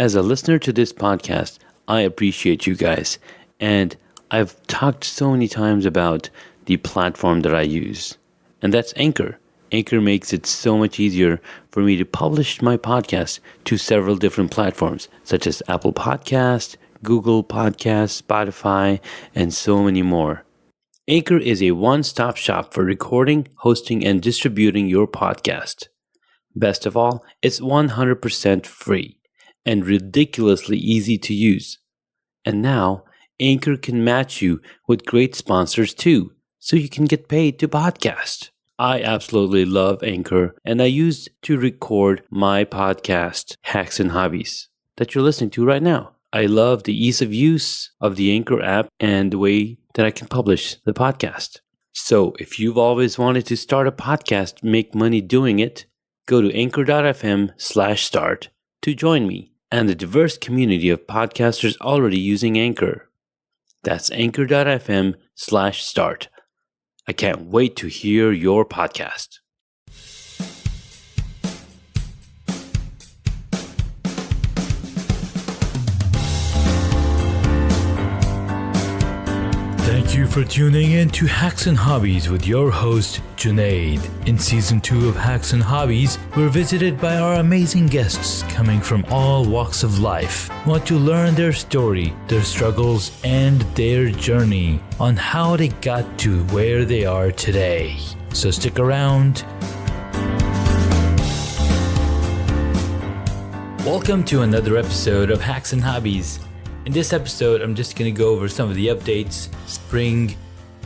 As a listener to this podcast, I appreciate you guys. And I've talked so many times about the platform that I use, and that's Anchor. Anchor makes it so much easier for me to publish my podcast to several different platforms, such as Apple Podcasts, Google Podcasts, Spotify, and so many more. Anchor is a one-stop shop for recording, hosting, and distributing your podcast. Best of all, it's 100% free and ridiculously easy to use. And now, Anchor can match you with great sponsors too, so you can get paid to podcast. I absolutely love Anchor, and I use it to record my podcast, Hacks and Hobbies, that you're listening to right now. I love the ease of use of the Anchor app and the way that I can publish the podcast. So if you've always wanted to start a podcast, make money doing it, go to anchor.fm/start to join me and the diverse community of podcasters already using Anchor. That's anchor.fm/start. I can't wait to hear your podcast. Thank you for tuning in to Hacks and Hobbies with your host, Junaid. In Season 2 of Hacks and Hobbies, we're visited by our amazing guests coming from all walks of life. We want to learn their story, their struggles, and their journey on how they got to where they are today. So stick around. Welcome to another episode of Hacks and Hobbies. In this episode, I'm just going to go over some of the updates, spring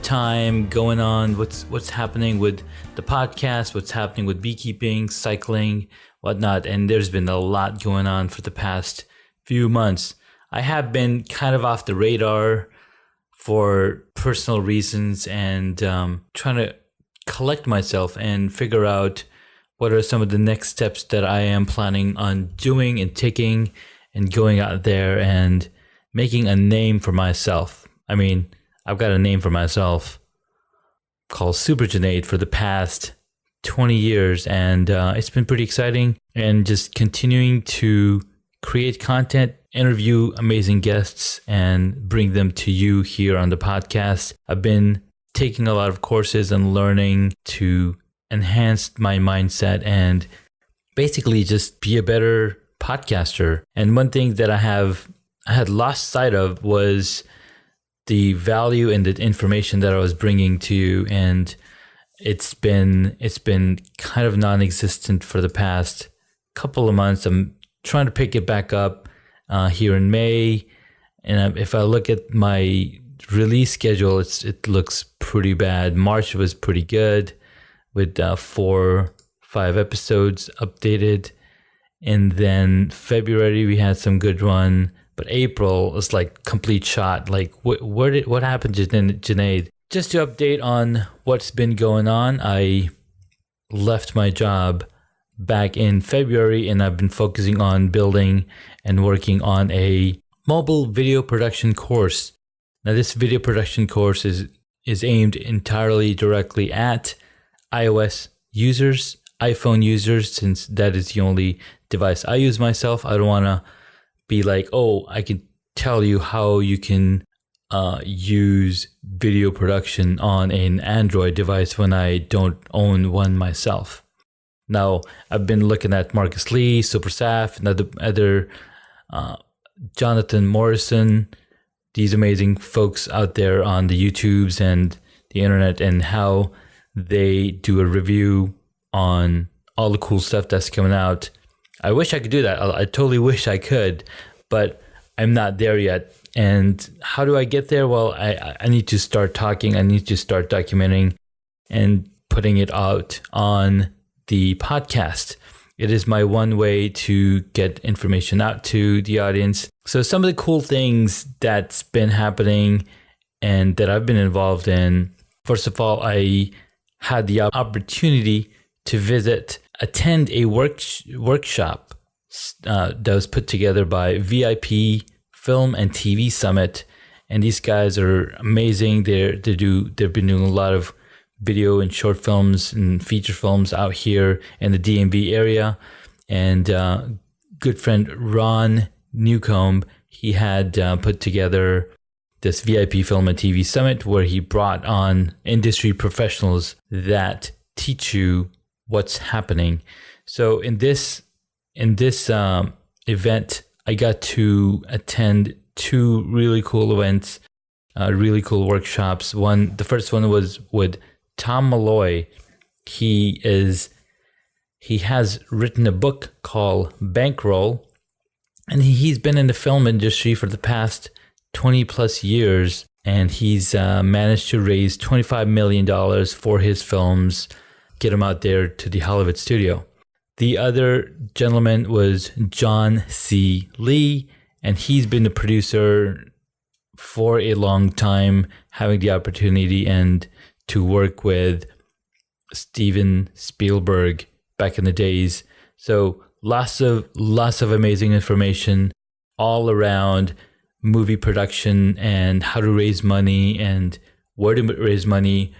time going on, what's happening with the podcast, what's happening with beekeeping, cycling, whatnot. And there's been a lot going on for the past few months. I have been kind of off the radar for personal reasons and trying to collect myself and figure out what are some of the next steps that I am planning on doing and taking and going out there and making a name for myself. I mean, I've got a name for myself called Super Junaid for the past 20 years, and it's been pretty exciting. And just continuing to create content, interview amazing guests, and bring them to you here on the podcast. I've been taking a lot of courses and learning to enhance my mindset and basically just be a better podcaster. And one thing that I had lost sight of was the value and the information that I was bringing to you, and it's been kind of non-existent for the past couple of months. I'm trying to pick it back up here in May, and if I look at my release schedule, it looks pretty bad. March was pretty good with 4-5 episodes updated, and then February we had some good run. But April was like complete shot. Like, what happened to Junaid? Just to update on what's been going on, I left my job back in February, and I've been focusing on building and working on a mobile video production course. Now, this video production course is aimed entirely directly at iOS users, iPhone users, since that is the only device I use myself. I don't want to be like, oh, I can tell you how you can use video production on an Android device when I don't own one myself. Now, I've been looking at Marcus Lee, Super Saf, and other Jonathan Morrison, these amazing folks out there on the YouTubes and the internet, and how they do a review on all the cool stuff that's coming out. I wish I could do that. I totally wish I could, but I'm not there yet. And how do I get there? Well, I need to start talking. I need to start documenting and putting it out on the podcast. It is my one way to get information out to the audience. So some of the cool things that's been happening and that I've been involved in. First of all, I had the opportunity to attend a workshop that was put together by VIP Film and TV Summit, and these guys are amazing. They've been doing a lot of video and short films and feature films out here in the DMV area. And good friend Ron Newcomb, he had put together this VIP Film and TV Summit where he brought on industry professionals that teach you what's happening. So in this event, I got to attend two really cool events, really cool workshops. The first one was with Tom Malloy. He has written a book called Bankroll, and he's been in the film industry for the past 20 plus years, and he's managed to raise $25 million for his films, get them out there to the Hollywood studio. The other gentleman was John C. Lee, and he's been a producer for a long time, having the opportunity and to work with Steven Spielberg back in the days. So lots of amazing information all around movie production and how to raise money and where to raise money,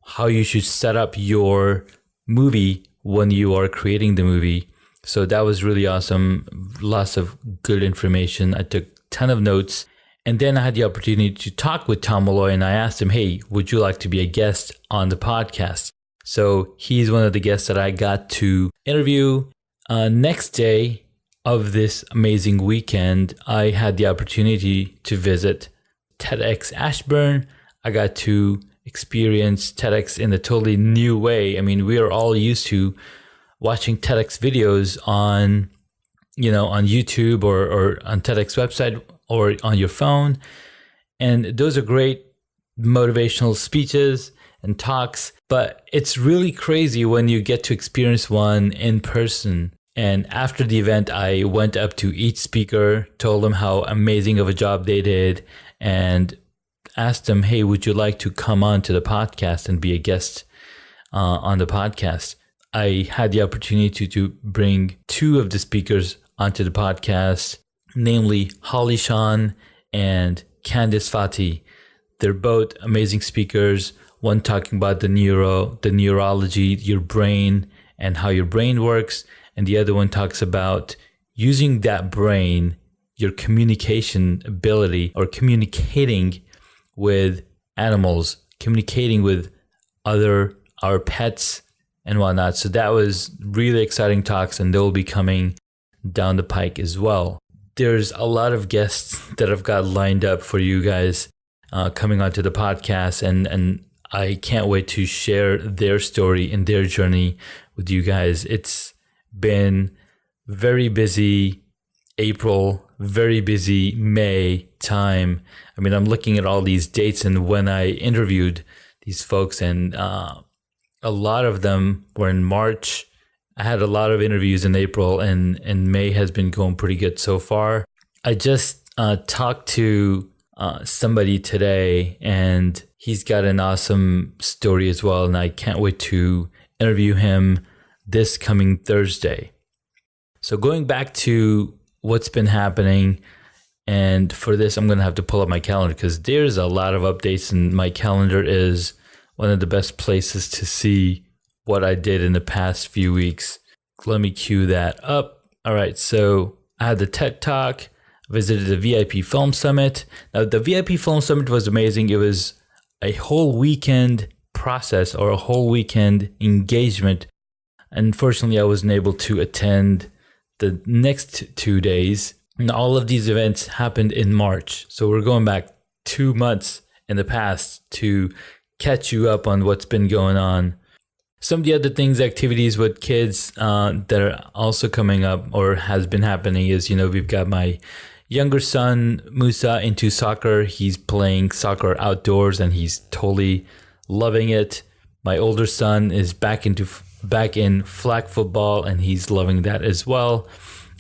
how you should set up your movie when you are creating the movie. So that was really awesome. Lots of good information. I took a ton of notes. And then I had the opportunity to talk with Tom Malloy, and I asked him, hey, would you like to be a guest on the podcast? So he's one of the guests that I got to interview. Next day of this amazing weekend, I had the opportunity to visit TEDx Ashburn. I got to experience TEDx in a totally new way. I mean, we are all used to watching TEDx videos on YouTube or on TEDx website or on your phone. And those are great motivational speeches and talks, but it's really crazy when you get to experience one in person. And after the event, I went up to each speaker, told them how amazing of a job they did, and asked them, hey, would you like to come on to the podcast and be a guest on the podcast? I had the opportunity to bring two of the speakers onto the podcast, namely Holly Shawn and Candice Fati. They're both amazing speakers. One talking about the neurology, your brain, and how your brain works. And the other one talks about using that brain, your communication ability, or communicating with animals, communicating with our pets and whatnot. So that was really exciting talks, and they'll be coming down the pike as well. There's a lot of guests that I've got lined up for you guys coming onto the podcast, and I can't wait to share their story and their journey with you guys. It's been very busy April, very busy May time. I mean, I'm looking at all these dates and when I interviewed these folks, and a lot of them were in March. I had a lot of interviews in April, and May has been going pretty good so far. I just talked to somebody today, and he's got an awesome story as well, and I can't wait to interview him this coming Thursday. So going back to what's been happening, and for this I'm going to have to pull up my calendar because there's a lot of updates, and my calendar is one of the best places to see what I did in the past few weeks. Let me cue that up. All right, so I had the TED Talk, visited the VIP Film Summit. Now, the VIP Film Summit was amazing. It was a whole weekend process, or a whole weekend engagement. Unfortunately, I wasn't able to attend the next 2 days. And all of these events happened in March. So we're going back 2 months in the past to catch you up on what's been going on. Some of the other things, activities with kids that are also coming up or has been happening is, we've got my younger son, Musa, into soccer. He's playing soccer outdoors and he's totally loving it. My older son is back in flag football, and he's loving that as well.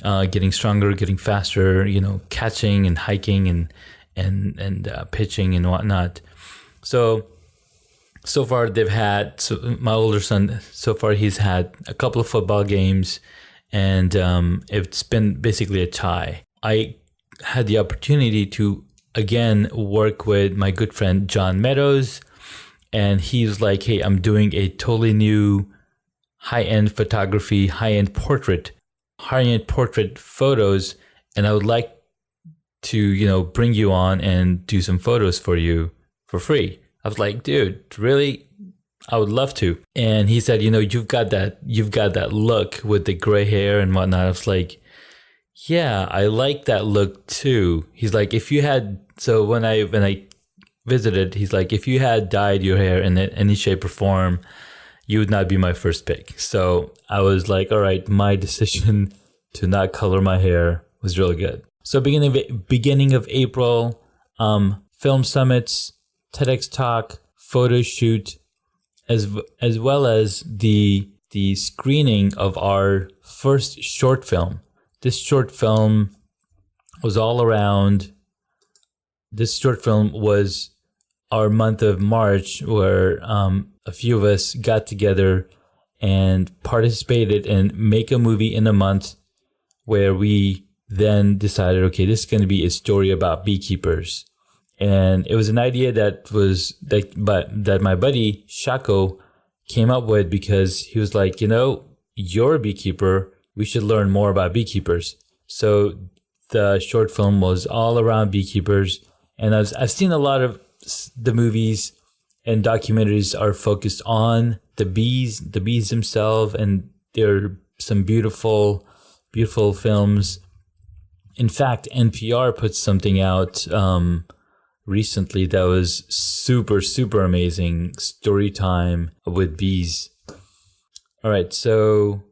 Getting stronger, getting faster, catching and hiking and pitching and whatnot. So far my older son, so far he's had a couple of football games, and it's been basically a tie. I had the opportunity to again work with my good friend John Meadows, and he's like, hey, I'm doing a totally new high-end photography, high-end portrait photos, and I would like to bring you on and do some photos for you for free. I was like, dude, really? I would love to. And he said, you've got that look with the gray hair and whatnot. I was like, yeah, I like that look too. He's like, so when I visited, he's like, if you had dyed your hair in any shape or form, you would not be my first pick. So I was like, all right, my decision to not color my hair was really good. So beginning of April, film summits, TEDx talk, photo shoot, as well as the screening of our first short film. This short film was our month of March, where a few of us got together and participated in Make a Movie in a Month, where we then decided, okay, this is going to be a story about beekeepers. And it was an idea that my buddy Shako came up with, because he was like, you're a beekeeper. We should learn more about beekeepers. So the short film was all around beekeepers. And I've seen a lot of the movies and documentaries are focused on the bees themselves. And there are some beautiful, beautiful films. In fact, NPR put something out recently that was super, super amazing. Story time with bees. All right, so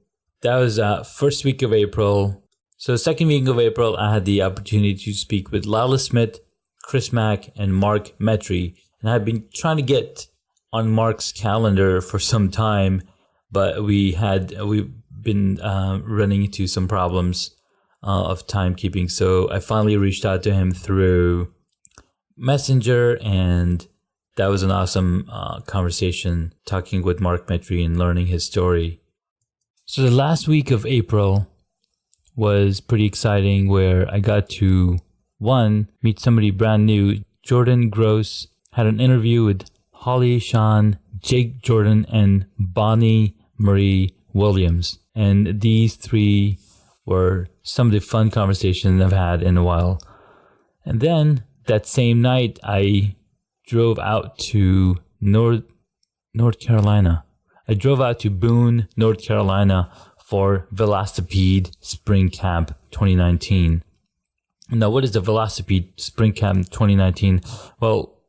that was first week of April. So second week of April, I had the opportunity to speak with Lila Smith, Chris Mack, and Mark Metry. And I've been trying to get on Mark's calendar for some time, but we've been running into some problems of timekeeping. So I finally reached out to him through Messenger, and that was an awesome conversation, talking with Mark Metry and learning his story. So the last week of April was pretty exciting, where I got to, meet somebody brand new. Jordan Gross had an interview with Holly Sean, Jake Jordan, and Bonnie Marie Williams. And these three were some of the fun conversations I've had in a while. And then that same night, I drove out to North Carolina. I drove out to Boone, North Carolina for Velocipede Spring Camp 2019. Now, what is the Velocipede Spring Camp 2019? Well,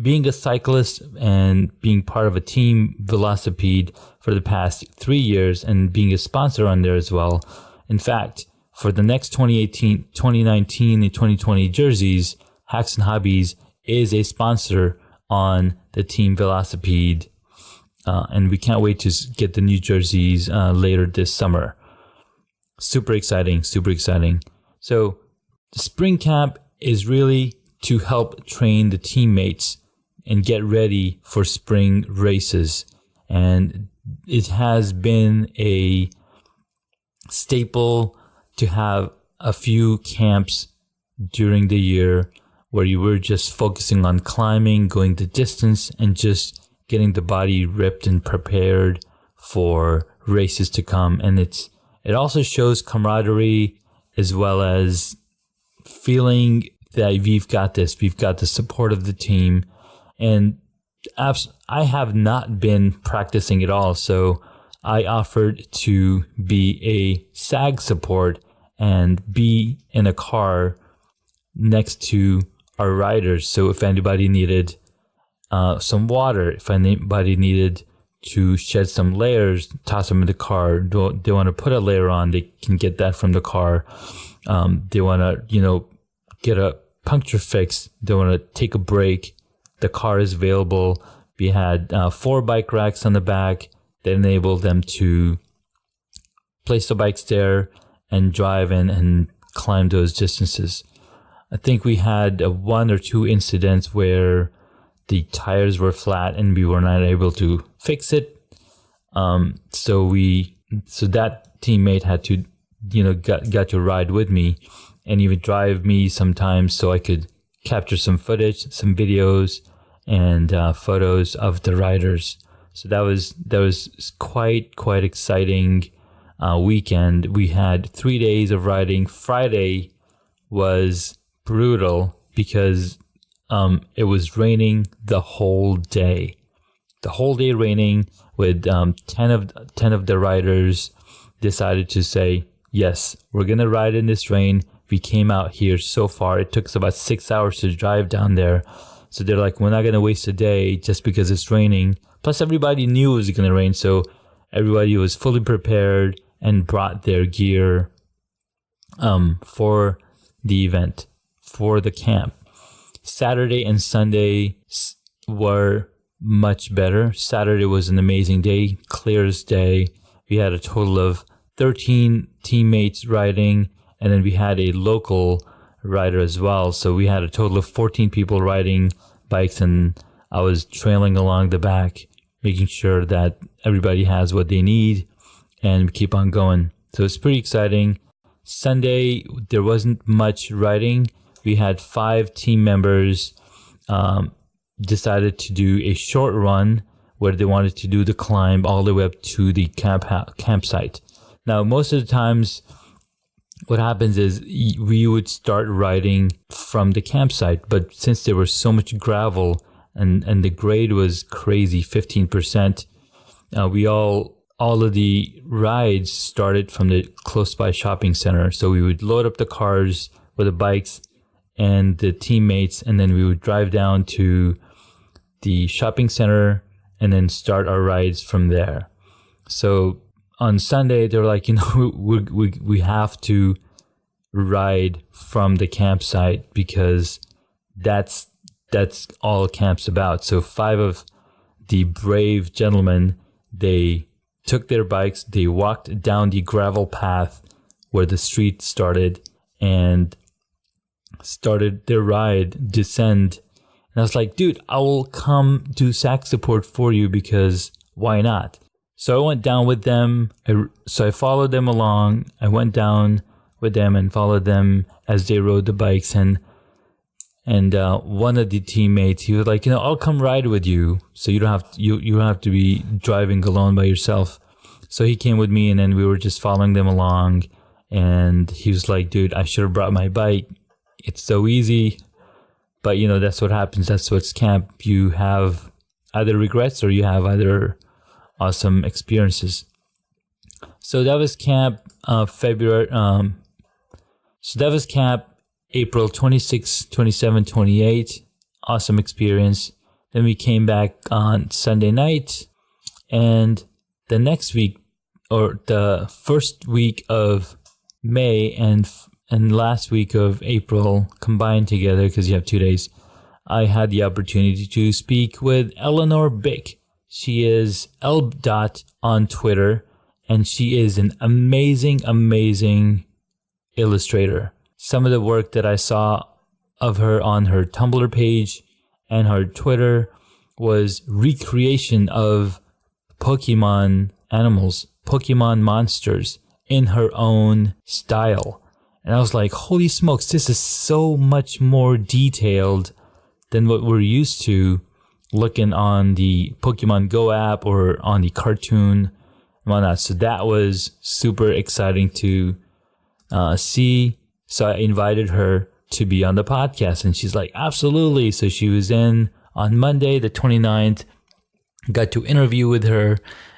being a cyclist and being part of a team Velocipede for the past 3 years and being a sponsor on there as well. In fact, for the next 2018, 2019, and 2020 jerseys, Hacks and Hobbies is a sponsor on the Team Velocipede. And we can't wait to get the new jerseys later this summer. Super exciting, super exciting. So the spring camp is really to help train the teammates and get ready for spring races. And it has been a staple to have a few camps during the year where you were just focusing on climbing, going the distance, and just getting the body ripped and prepared for races to come. And it also shows camaraderie, as well as feeling that we've got this, we've got the support of the team. And I have not been practicing at all, so I offered to be a SAG support and be in a car next to our riders. So if anybody needed some water, if anybody needed to shed some layers, toss them in the car, they want to put a layer on, they can get that from the car. They want to, get a puncture fix, they want to take a break, the car is available. We had 4 bike racks on the back that enabled them to place the bikes there and drive and climb those distances. I think we had 1 or 2 incidents where the tires were flat and we were not able to fix it. So that teammate had to, got to ride with me and even drive me sometimes so I could capture some footage, some videos, and photos of the riders. So that was quite exciting weekend. We had 3 days of riding. Friday was brutal because it was raining the whole day. The whole day raining with 10 of the riders decided to say, yes, we're going to ride in this rain. We came out here so far. It took us about 6 hours to drive down there. So they're like, we're not going to waste a day just because it's raining. Plus, everybody knew it was going to rain. So everybody was fully prepared and brought their gear for the event, for the camp. Saturday and Sunday were much better. Saturday was an amazing day, clear as day. We had a total of 13 teammates riding, and then we had a local rider as well. So we had a total of 14 people riding bikes, and I was trailing along the back, making sure that everybody has what they need, and we keep on going. So it's pretty exciting. Sunday, there wasn't much riding. We had 5 team members decided to do a short run where they wanted to do the climb all the way up to the campsite. Now, most of the times, what happens is we would start riding from the campsite, but since there was so much gravel and the grade was crazy, 15%, all of the rides started from the close by shopping center. So we would load up the cars with the bikes and the teammates, and then we would drive down to the shopping center and then start our rides from there. So on Sunday, they were like, we have to ride from the campsite because that's all camp's about. So 5 of the brave gentlemen, they took their bikes, they walked down the gravel path where the street started and started their ride, descend. And I was like, dude, I will come do sack support for you because why not? So I went down with them. So I followed them along. I went down with them and followed them as they rode the bikes. And one of the teammates, he was like, I'll come ride with you. So you don't have to be driving alone by yourself. So he came with me, and then we were just following them along. And he was like, dude, I should have brought my bike. It's so easy. But, that's what happens. That's what's camp. You have either regrets or you have either awesome experiences. So that was camp February. So that was camp April 26, 27, 28. Awesome experience. Then we came back on Sunday night. And the next week, or the first week of May and last week of April combined together, because you have 2 days, I had the opportunity to speak with Eleanor Bick. She is Elb. On Twitter, and she is an amazing, amazing illustrator. Some of the work that I saw of her on her Tumblr page and her Twitter was recreation of Pokemon animals, Pokemon monsters in her own style. And I was like, holy smokes, this is so much more detailed than what we're used to looking on the Pokemon Go app or on the cartoon and whatnot. So that was super exciting to see. So I invited her to be on the podcast, and she's like, absolutely. So she was in on Monday, the 29th, got to interview with her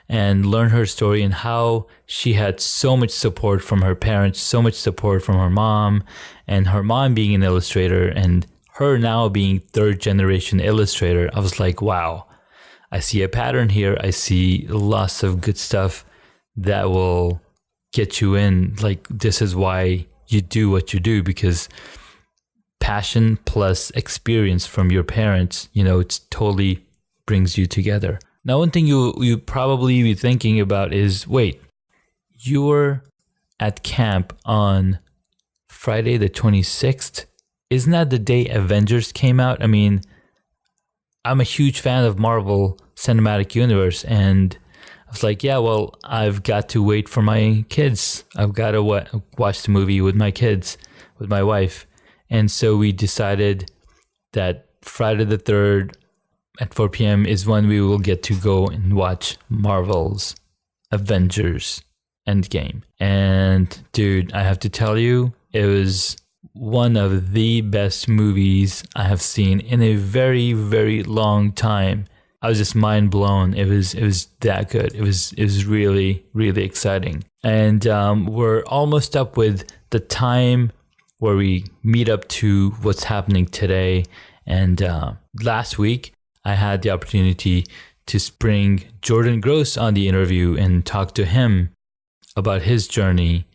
and learn her story and how she had so much support from her parents, so much support from her mom, and her mom being an illustrator and her now being 3rd generation illustrator. I was like, wow, I see a pattern here. I see lots of good stuff that will get you in. Like, this is why you do what you do, because passion plus experience from your parents, it totally brings you together. Now, one thing you probably be thinking about is, wait, you were at camp on Friday the 26th? Isn't that the day Avengers came out? I mean, I'm a huge fan of Marvel Cinematic Universe, and I was like, yeah, well, I've got to wait for my kids. I've got to watch the movie with my kids, with my wife. And so we decided that Friday the 3rd at 4 p.m. is when we will get to go and watch Marvel's Avengers Endgame. And dude, I have to tell you, it was one of the best movies I have seen in a very, very long time. I was just mind blown. It was that good. It was really, really exciting. And we're almost up with the time where we meet up to what's happening today. And last week, I had the opportunity to bring Jordan Gross on the interview and talk to him about his journey.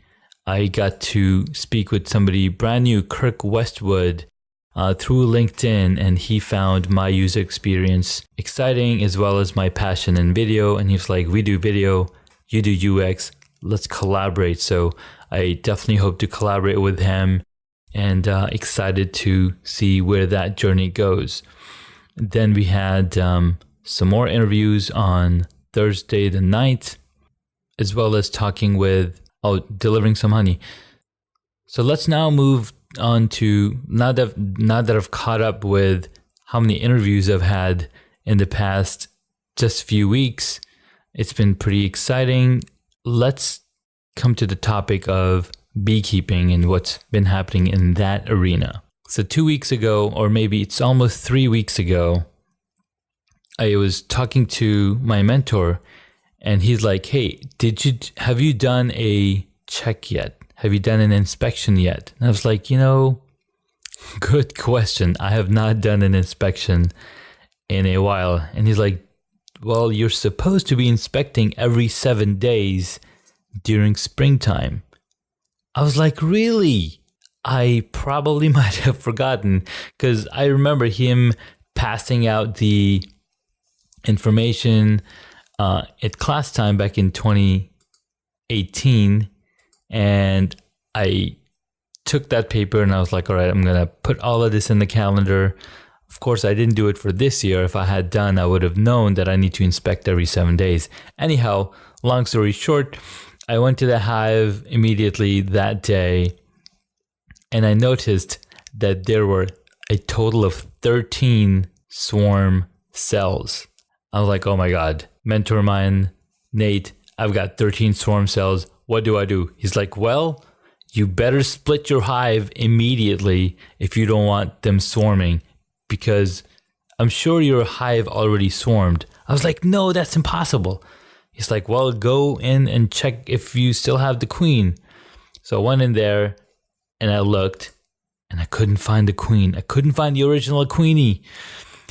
I got to speak with somebody brand new, Kirk Westwood, through LinkedIn, and he found my user experience exciting as well as my passion in video. And he was like, we do video, you do UX, let's collaborate. So I definitely hope to collaborate with him, and excited to see where that journey goes. Then we had some more interviews on Thursday the 9th, as well as talking with, delivering some honey. So let's now move on to, now that I've caught up with how many interviews I've had in the past just few weeks, it's been pretty exciting. Let's come to the topic of beekeeping and what's been happening in that arena. So 2 weeks ago, or maybe it's almost 3 weeks ago, I was talking to my mentor, and he's like, hey, have you done a check yet? Have you done an inspection yet? And I was like, good question. I have not done an inspection in a while. And he's like, well, you're supposed to be inspecting every 7 days during springtime. I was like, really? I probably might have forgotten, because I remember him passing out the information at class time back in 2018, and I took that paper and I was like, all right, I'm gonna put all of this in the calendar. Of course, I didn't do it for this year. If I had done, I would have known that I need to inspect every 7 days. Anyhow, long story short, I went to the hive immediately that day, and I noticed that there were a total of 13 swarm cells. I was like, oh my God, mentor of mine, Nate, I've got 13 swarm cells. What do I do? He's like, well, you better split your hive immediately if you don't want them swarming, because I'm sure your hive already swarmed. I was like, no, that's impossible. He's like, well, go in and check if you still have the queen. So I went in there and I looked, and I couldn't find the queen. I couldn't find the original queenie.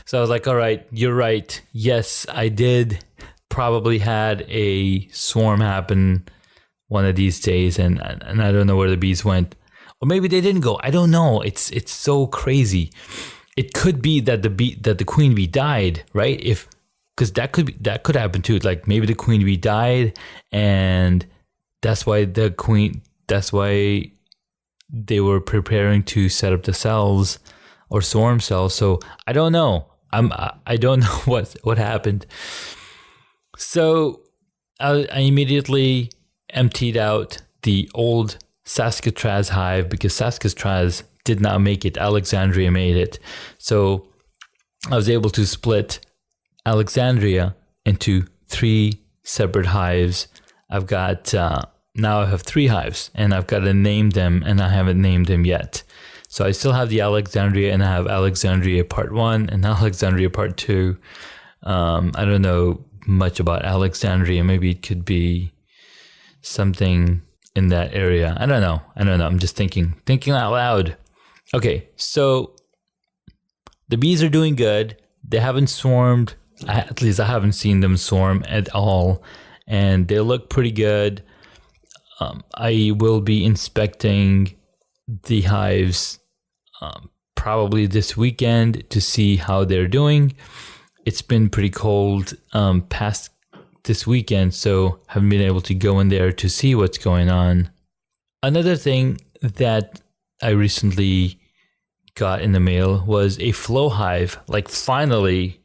So I was like, all right, you're right. Yes, I did probably had a swarm happen one of these days, and I don't know where the bees went. Or maybe they didn't go. I don't know. It's so crazy. It could be that the queen bee died, right? Because that could happen too. Like maybe the queen bee died, and that's why they were preparing to set up the cells or swarm cells. So I don't know. I don't know what happened. So I immediately emptied out the old Saskatraz hive, because Saskatraz did not make it. Alexandria made it. So I was able to split Alexandria into 3 separate hives. I've got now I have 3 hives, and I've got to name them, and I haven't named them yet. So I still have the Alexandria, and I have Alexandria Part 1 and Alexandria Part 2. I don't know much about Alexandria. Maybe it could be something in that area. I don't know. I'm just thinking out loud. Okay, so the bees are doing good. They haven't swarmed. At least I haven't seen them swarm at all, and they look pretty good. I will be inspecting the hives probably this weekend to see how they're doing. It's been pretty cold past this weekend, so haven't been able to go in there to see what's going on. Another thing that I recently got in the mail was a flow hive. Like finally,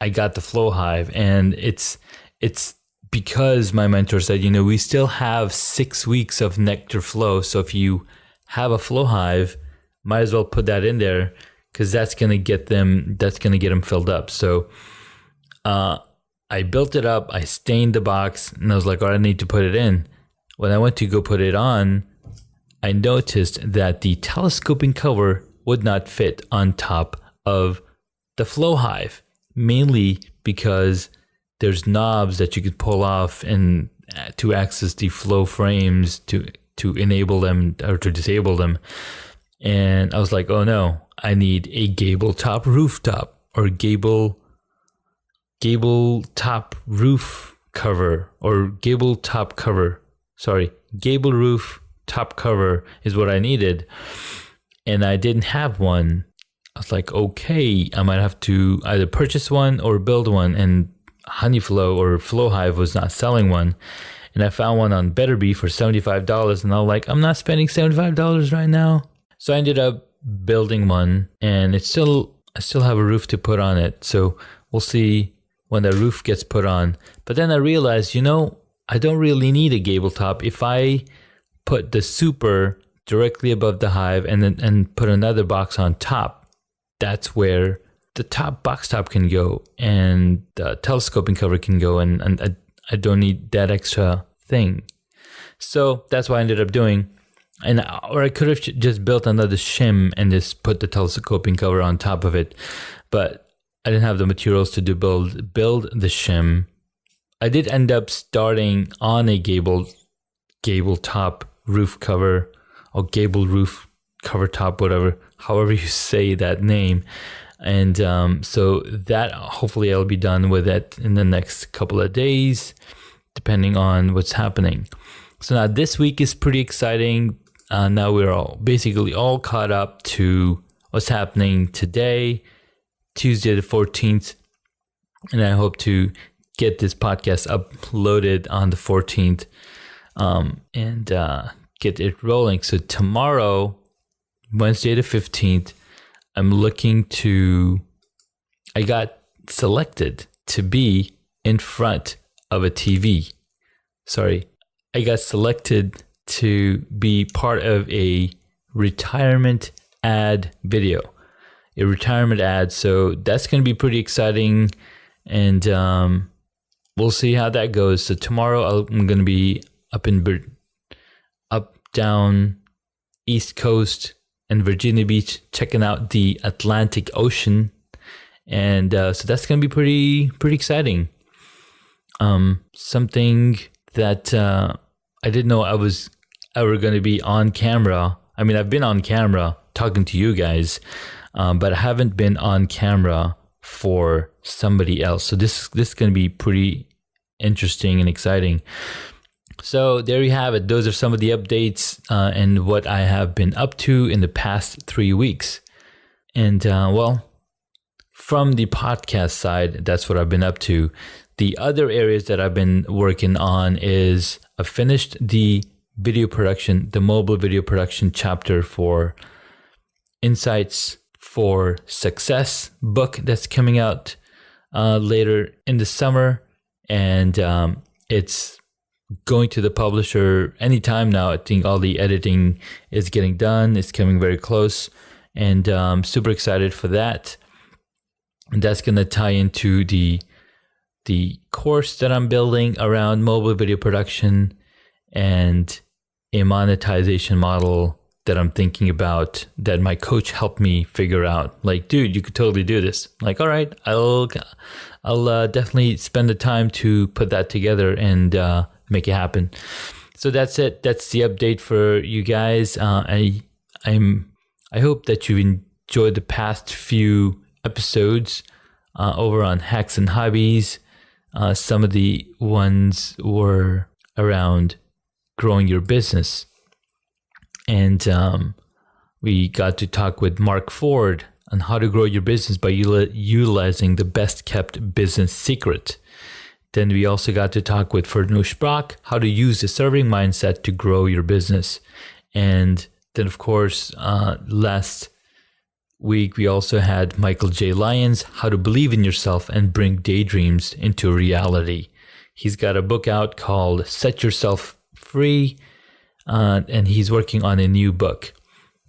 I got the flow hive, and it's because my mentor said, we still have 6 weeks of nectar flow. So if you have a flow hive, might as well put that in there, because that's gonna get them filled up. So I built it up, I stained the box, and I was like, all right, I need to put it in. When I went to go put it on, I noticed that the telescoping cover would not fit on top of the flow hive, mainly because there's knobs that you could pull off and to access the flow frames to enable them or to disable them. And I was like, oh no, I need a gable top rooftop or gable top roof cover or gable top cover. Sorry, gable roof top cover is what I needed. And I didn't have one. I was like, okay, I might have to either purchase one or build one. And Honeyflow or Flowhive was not selling one. And I found one on Betterbee for $75. And I was like, I'm not spending $75 right now. So I ended up building one, and I still have a roof to put on it. So we'll see when the roof gets put on. But then I realized, I don't really need a gable top. If I put the super directly above the hive and put another box on top, that's where the top box top can go and the telescoping cover can go, and I don't need that extra thing. So that's what I ended up doing. Or I could have just built another shim and just put the telescoping cover on top of it, but I didn't have the materials to build the shim. I did end up starting on a gable top roof cover or gable roof cover top, however you say that name. And so that hopefully I'll be done with it in the next couple of days, depending on what's happening. So now this week is pretty exciting. Now we're basically all caught up to what's happening today, Tuesday the 14th. And I hope to get this podcast uploaded on the 14th and get it rolling. So tomorrow, Wednesday the 15th, I got selected to be in front of a TV. Sorry, I got selected to be part of a retirement ad video, a retirement ad. So that's going to be pretty exciting, and we'll see how that goes. So tomorrow I'm going to be down East Coast and Virginia Beach, checking out the Atlantic Ocean, and so that's going to be pretty exciting. Something that I didn't know I was ever going to be on camera. I mean, I've been on camera talking to you guys, but I haven't been on camera for somebody else. So this is going to be pretty interesting and exciting. So there you have it. Those are some of the updates and what I have been up to in the past 3 weeks. And from the podcast side, that's what I've been up to. The other areas that I've been working on is I finished the mobile video production chapter for Insights for Success book that's coming out later in the summer. And it's going to the publisher anytime now. I think all the editing is getting done. It's coming very close, and I'm super excited for that. And that's going to tie into the course that I'm building around mobile video production and a monetization model that I'm thinking about that my coach helped me figure out. Like, dude, you could totally do this. I'm like, all right, I'll definitely spend the time to put that together and make it happen. So that's it. That's the update for you guys. I hope that you enjoyed the past few episodes over on Hacks and Hobbies. Some of the ones were around growing your business. And we got to talk with Mark Ford on how to grow your business by utilizing the best kept business secret. Then we also got to talk with Farnoosh Brock, how to use the serving mindset to grow your business. And then, of course, last week, we also had Michael J. Lyons, how to believe in yourself and bring daydreams into reality. He's got a book out called Set Yourself Free, and he's working on a new book.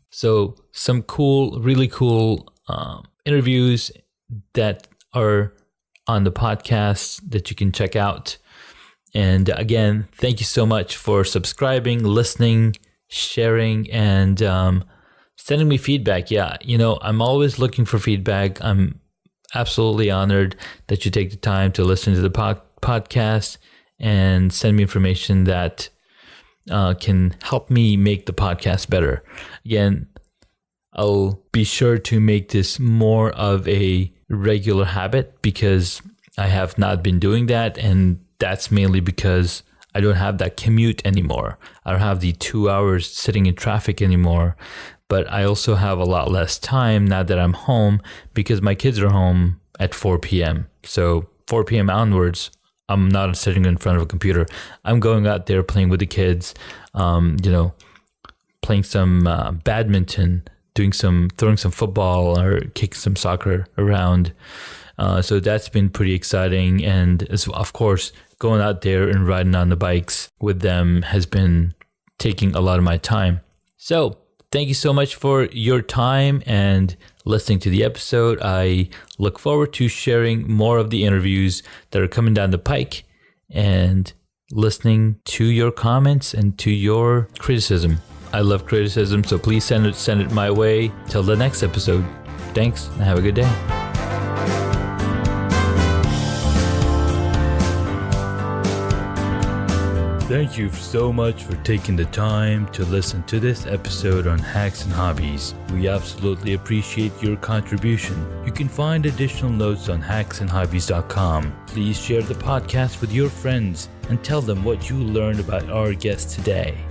So some really cool interviews that are on the podcast that you can check out. And again, thank you so much for subscribing, listening, sharing and sending me feedback. Yeah, I'm always looking for feedback. I'm absolutely honored that you take the time to listen to the podcast and send me information that can help me make the podcast better. Again, I'll be sure to make this more of a regular habit because I have not been doing that. And that's mainly because I don't have that commute anymore. I don't have the 2 hours sitting in traffic anymore. But I also have a lot less time now that I'm home because my kids are home at 4 p.m. So 4 p.m. onwards, I'm not sitting in front of a computer. I'm going out there playing with the kids, playing some badminton, throwing some football or kicking some soccer around. So that's been pretty exciting. And of course, going out there and riding on the bikes with them has been taking a lot of my time. So thank you so much for your time and listening to the episode. I look forward to sharing more of the interviews that are coming down the pike and listening to your comments and to your criticism. I love criticism, so please send it my way. Till the next episode. Thanks, and have a good day. Thank you so much for taking the time to listen to this episode on Hacks and Hobbies. We absolutely appreciate your contribution. You can find additional notes on hacksandhobbies.com. Please share the podcast with your friends and tell them what you learned about our guest today.